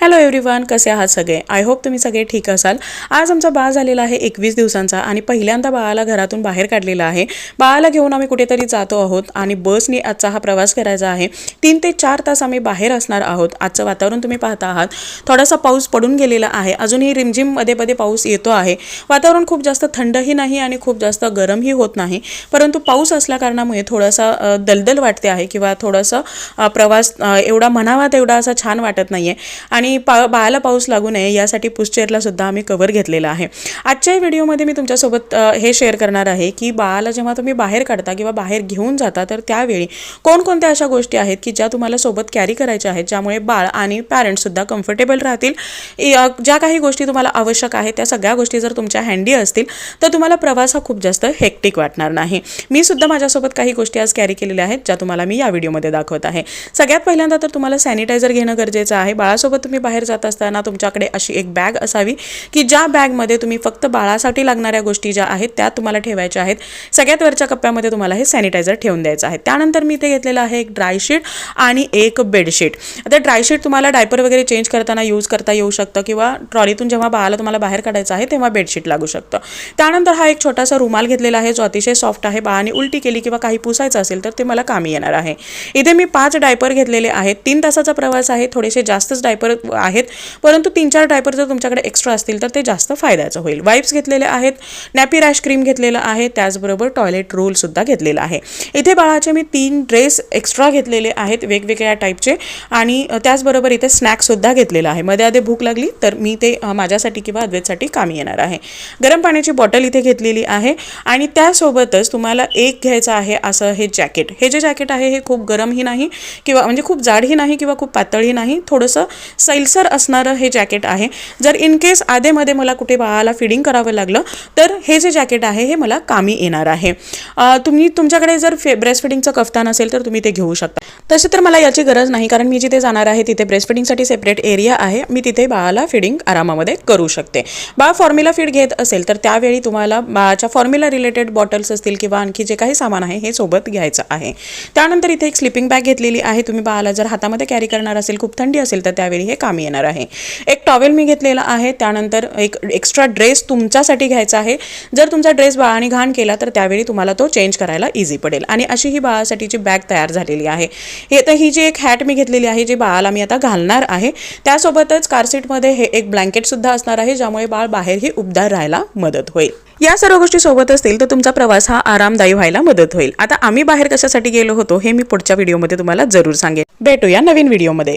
Hello everyone, कसे आहात सगळे? आय होप तुम्ही सगळे ठीक असाल। आज आमचा बाळ झालेला आहे 21 दिवसांचा आणि पहिल्यांदा बाळाला घरातून बाहेर काढलेला आहे। बाळाला घेऊन आम्ही कुठेतरी जातो आहोत आणि बसने आजचा हा प्रवास करायचा आहे। 3 ते 4 तास आम्ही बाहेर असणार आहोत। आजचं वातावरण तुम्ही पाहता आहात, थोडासा पाऊस पडून गेलेला आहे, अजूनही रिमझिम मध्ये मध्ये पाऊस येतो आहे। वातावरण खूप जास्त थंडही नाही आणि खूप जास्त गरमही होत नाही, परंतु पाऊस असल्या कारणामुळे थोडासा दलदल वाटते आहे किंवा थोडासा प्रवास एवढा म्हणावा तेवढा असा छान वाटत नाहीये आणि बाळाला पाऊस लागू नये यासाठी पुशचेअरला सुद्धा आम्ही कव्हर घेतलेला आहे। आजच्या व्हिडिओमध्ये मी तुमच्यासोबत हे शेअर करणार आहे की बाळाला जेव्हा तुम्ही बाहेर काढता किंवा बाहेर घेऊन जाता तर त्यावेळी कोणकोणत्या अशा गोष्टी आहेत की ज्या तुम्हाला सोबत कॅरी करायच्या आहेत, ज्यामुळे बाळ आणि पॅरेंट्स सुद्धा कम्फर्टेबल राहतील। ज्या काही गोष्टी तुम्हाला आवश्यक आहेत त्या सगळ्या गोष्टी जर तुमच्या हँडी असतील तर तुम्हाला प्रवास हा खूप जास्त हेक्टिक वाटणार नाही। मी सुद्धा माझ्यासोबत काही गोष्टी आज कॅरी केलेल्या आहेत ज्या तुम्हाला मी या व्हिडिओमध्ये दाखवत आहे। सगळ्यात पहिल्यांदा तर तुम्हाला सॅनिटायझर घेणं गरजेचं आहे। बाळासोबत तुम्ही बाहेर जात असताना तुमच्याकडे अशी एक बॅग असावी की ज्या बॅगमध्ये तुम्ही फक्त बाळासाठी लागणाऱ्या गोष्टी ज्या आहेत त्या तुम्हाला ठेवायच्या आहेत। सगळ्यात वरच्या कप्प्यामध्ये तुम्हाला हे सॅनिटायझर ठेवून द्यायचं आहे। त्यानंतर मी इथे घेतलेलं आहे एक ड्रायशीट आणि एक बेडशीट। आता ड्रायशीट तुम्हाला डायपर वगैरे चेंज करताना यूज करता येऊ शकतं किंवा ट्रॉलीतून जेव्हा बाळाला तुम्हाला बाहेर काढायचं आहे तेव्हा बेडशीट लागू शकतं। त्यानंतर हा एक छोटासा रुमाल घेतलेला आहे जो अतिशय सॉफ्ट आहे। बाळाने उलटी केली किंवा काही पुसायचं असेल तर ते मला कामी येणार आहे। इथे मी 5 डायपर घेतलेले आहेत। 3 तासाचा प्रवास आहे, थोडेसे जास्तच डायपर आहेत, परंतु 3-4 डायपर जर तुमच्याकडे एक्स्ट्रा असतील तर ते जास्त फायद्याचं होईल। वाइप्स घेतलेले आहेत, नॅपी रॅश क्रीम घेतलेलं आहे, त्याचबरोबर टॉयलेट रोल सुद्धा घेतलेला आहे। इथे बाळाचे मी 3 ड्रेस एक्स्ट्रा घेतलेले आहेत वेगवेगळ्या टाईपचे आणि त्याचबरोबर इथे स्नॅक्स सुद्धा घेतलेला आहे। मध्ये आधी भूक लागली तर मी ते माझ्यासाठी किंवा अद्वैतसाठी कामी येणार आहे। गरम पाण्याची बॉटल इथे घेतलेली आहे आणि त्यासोबतच तुम्हाला एक घ्यायचं आहे असं हे जॅकेट। हे जे जॅकेट आहे हे खूप गरमही नाही किंवा म्हणजे खूप जाडही नाही किंवा खूप पातळही नाही, थोडंसं सैलसर असणारं हे जॅकेट आहे। जर इन केस आधेमध्ये मला कुठे बाळाला फिडिंग करावं लागलं तर हे जे जॅकेट आहे हे मला कामी येणार आहे। तुमच्याकडे जर ब्रेस्ट फिडिंगचं कफ्तान असेल तर तुम्ही ते घेऊ शकता। तसे तर मला याची गरज नाही, कारण मी जिथे जाणार आहे तिथे ब्रेस्ट फिडिंगसाठी सेपरेट एरिया आहे। मी तिथे बाळाला फिडिंग आरामामध्ये करू शकते। बाळ फॉर्म्युला फीड घेत असेल तर त्यावेळी तुम्हाला बाळाच्या फॉर्म्युला रिलेटेड बॉटल्स असतील किंवा आणखी जे काही सामान आहे हे सोबत घ्यायचं आहे। त्यानंतर इथे एक स्लिपिंग बॅग घेतलेली आहे। तुम्ही बाळाला जर हातामध्ये कॅरी करणार असेल, खूप थंडी असेल तर त्यावेळी हे कामी येणार आहे। एक टॉवेल मी घेतलेला आहे। त्यानंतर एक एक्स्ट्रा ड्रेस तुमच्यासाठी घ्यायचा आहे। जर तुमचा ड्रेस बाळाने घाण केला तर त्यावेळी तुम्हाला तो चेंज करायला इझी पडेल आणि अशी ही बाळासाठीची बॅग तयार झालेली आहे। ही जी एक हॅट मी घेतलेली आहे जी बाळाला मी आता घालणार आहे। त्यासोबतच कारसीटमध्ये हे एक ब्लँकेट सुद्धा असणार आहे ज्यामुळे बाळ बाहेरही उबदार राहायला मदत होईल। या सर्व गोष्टी सोबत असतील तर तुमचा प्रवास हा आरामदायी व्हायला मदत होईल। आता आम्ही बाहेर कशासाठी गेलो होतो हे मी पुढच्या व्हिडिओमध्ये तुम्हाला जरूर सांगेन। भेटूया नवीन व्हिडिओमध्ये।